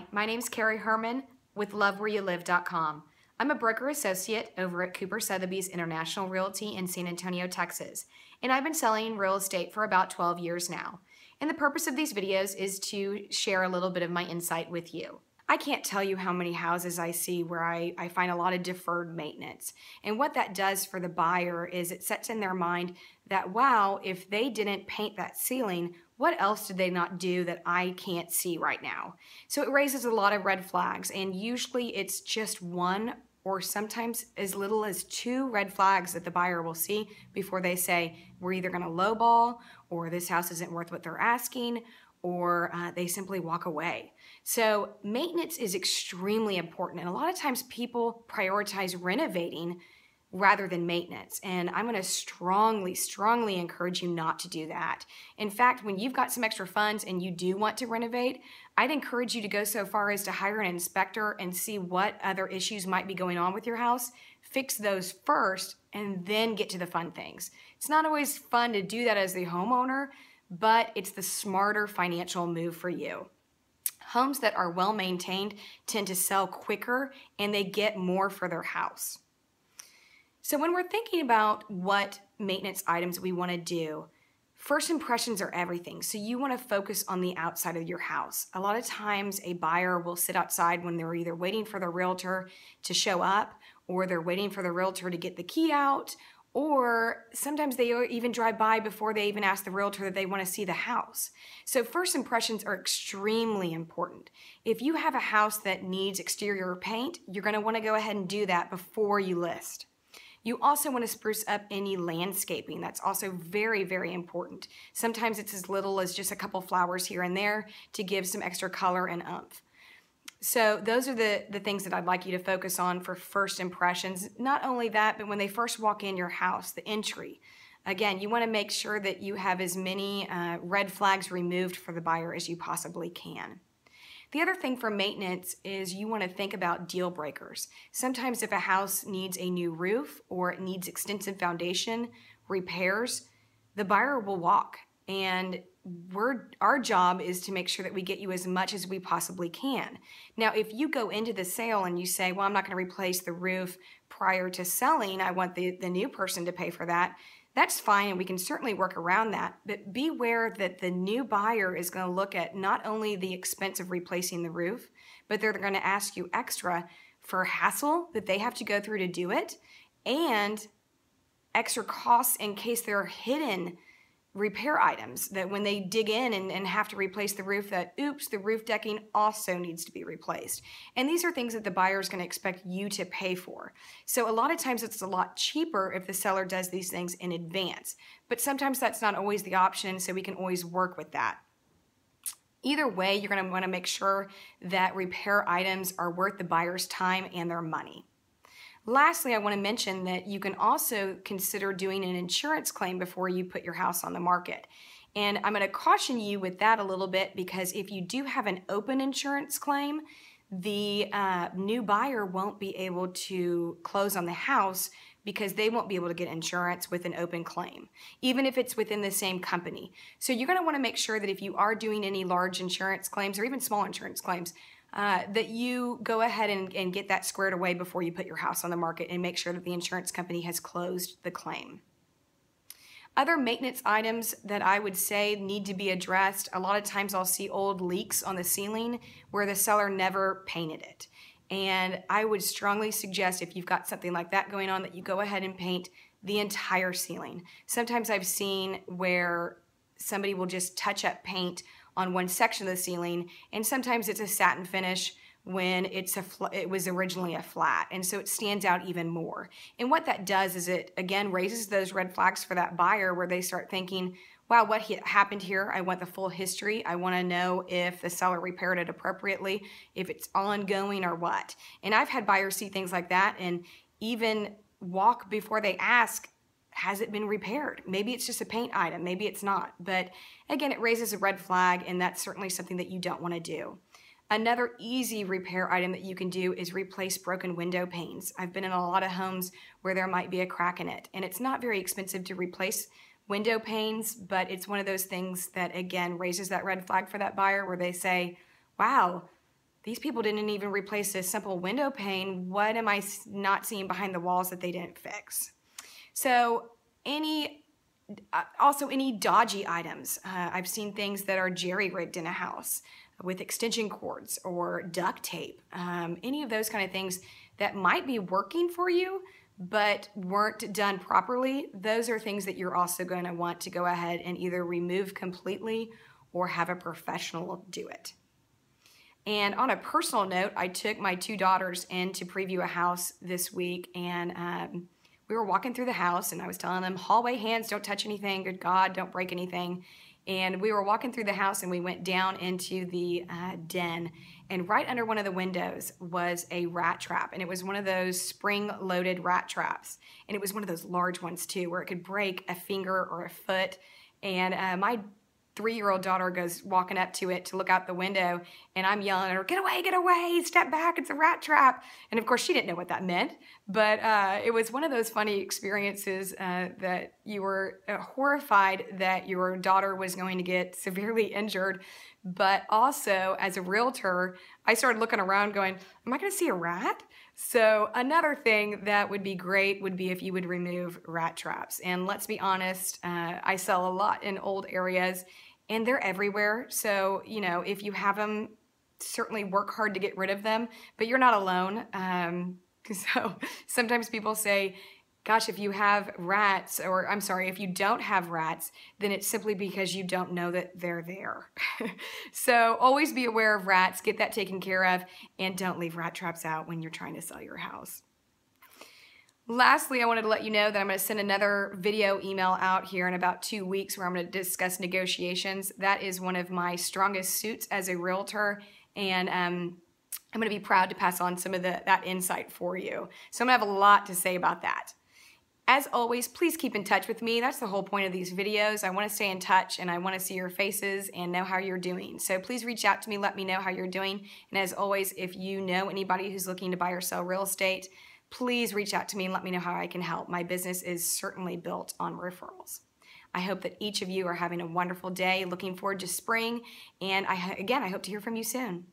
Hi, my name's Kerri Hoermann with LoveWhereYouLive.com. I'm a broker associate over at Cooper Sotheby's International Realty in San Antonio, Texas, and I've been selling real estate for about 12 years now. And the purpose of these videos is to share a little bit of my insight with you. I can't tell you how many houses I see where I find a lot of deferred maintenance. And what that does for the buyer is it sets in their mind that, wow, if they didn't paint that ceiling, what else did they not do that I can't see right now? So it raises a lot of red flags, and usually it's just one or sometimes as little as two red flags that the buyer will see before they say, we're either going to lowball, or this house isn't worth what they're asking, or they simply walk away. So maintenance is extremely important, and a lot of times people prioritize renovating rather than maintenance. And I'm going to strongly encourage you not to do that. In fact, when you've got some extra funds and you do want to renovate, I'd encourage you to go so far as to hire an inspector and see what other issues might be going on with your house, fix those first, and then get to the fun things. It's not always fun to do that as the homeowner, but it's the smarter financial move for you. Homes that are well maintained tend to sell quicker and they get more for their house. So when we're thinking about what maintenance items we want to do, first impressions are everything. So you want to focus on the outside of your house. A lot of times a buyer will sit outside when they're either waiting for the realtor to show up, or they're waiting for the realtor to get the key out, or sometimes they even drive by before they even ask the realtor that they want to see the house. So first impressions are extremely important. If you have a house that needs exterior paint, you're going to want to go ahead and do that before you list. You also want to spruce up any landscaping. That's also very important. Sometimes it's as little as just a couple flowers here and there to give some extra color and oomph. So those are the things that I'd like you to focus on for first impressions. Not only that, but when they first walk in your house, the entry. Again, you want to make sure that you have as many red flags removed for the buyer as you possibly can. The other thing for maintenance is you want to think about deal breakers. Sometimes if a house needs a new roof or it needs extensive foundation repairs, the buyer will walk. And our job is to make sure that we get you as much as we possibly can. Now, if you go into the sale and you say, well, I'm not going to replace the roof prior to selling, I want the new person to pay for that, that's fine, and we can certainly work around that. But beware that the new buyer is going to look at not only the expense of replacing the roof, but they're going to ask you extra for hassle that they have to go through to do it, and extra costs in case there are hidden repair items that when they dig in and have to replace the roof, that oops, the roof decking also needs to be replaced. And these are things that the buyer is going to expect you to pay for. So a lot of times it's a lot cheaper if the seller does these things in advance, but sometimes that's not always the option, so we can always work with that. Either way, you're going to want to make sure that repair items are worth the buyer's time and their money. Lastly, I want to mention that you can also consider doing an insurance claim before you put your house on the market. And I'm going to caution you with that a little bit, because if you do have an open insurance claim, the new buyer won't be able to close on the house because they won't be able to get insurance with an open claim, even if it's within the same company. So you're going to want to make sure that if you are doing any large insurance claims or even small insurance claims, that you go ahead and get that squared away before you put your house on the market, and make sure that the insurance company has closed the claim. Other maintenance items that I would say need to be addressed, a lot of times I'll see old leaks on the ceiling where the seller never painted it. And I would strongly suggest, if you've got something like that going on, that you go ahead and paint the entire ceiling. Sometimes I've seen where somebody will just touch up paint on one section of the ceiling, and sometimes it's a satin finish when it was originally a flat, and so it stands out even more. And what that does is it again raises those red flags for that buyer, where they start thinking, wow, what happened here? I want the full history. I want to know if the seller repaired it appropriately, if it's ongoing or what. And I've had buyers see things like that and even walk before they ask, has it been repaired? Maybe it's just a paint item, maybe it's not. But again, it raises a red flag, and that's certainly something that you don't want to do. Another easy repair item that you can do is replace broken window panes. I've been in a lot of homes where there might be a crack in it, and it's not very expensive to replace window panes, but it's one of those things that again raises that red flag for that buyer, where they say, wow, these people didn't even replace a simple window pane. What am I not seeing behind the walls that they didn't fix? So also any dodgy items. I've seen things that are jerry-rigged in a house with extension cords or duct tape. Any of those kind of things that might be working for you but weren't done properly, those are things that you're also going to want to go ahead and either remove completely or have a professional do it. And on a personal note, I took my 2 daughters in to preview a house this week, and we were walking through the house, and I was telling them, hallway hands, don't touch anything, good God, don't break anything. And we were walking through the house, and we went down into the den, and right under one of the windows was a rat trap, and it was one of those spring-loaded rat traps, and it was one of those large ones too, where it could break a finger or a foot. And my 3-year-old daughter goes walking up to it to look out the window, and I'm yelling at her, get away, step back, it's a rat trap. And of course she didn't know what that meant, but it was one of those funny experiences that you were horrified that your daughter was going to get severely injured. But also, as a realtor, I started looking around going, am I gonna see a rat? So another thing that would be great would be if you would remove rat traps. And let's be honest, I sell a lot in old areas and they're everywhere. So, you know, if you have them, certainly work hard to get rid of them, but you're not alone. So sometimes people say, gosh, if you have rats, or I'm sorry, if you don't have rats, then it's simply because you don't know that they're there. So always be aware of rats, get that taken care of, and don't leave rat traps out when you're trying to sell your house. Lastly, I wanted to let you know that I'm going to send another video email out here in about 2 weeks where I'm going to discuss negotiations. That is one of my strongest suits as a realtor, and I'm going to be proud to pass on some of that insight for you. So I'm going to have a lot to say about that. As always, please keep in touch with me. That's the whole point of these videos. I want to stay in touch and I want to see your faces and know how you're doing. So please reach out to me, let me know how you're doing. And as always, if you know anybody who's looking to buy or sell real estate, please reach out to me and let me know how I can help. My business is certainly built on referrals. I hope that each of you are having a wonderful day. Looking forward to spring. And again, I hope to hear from you soon.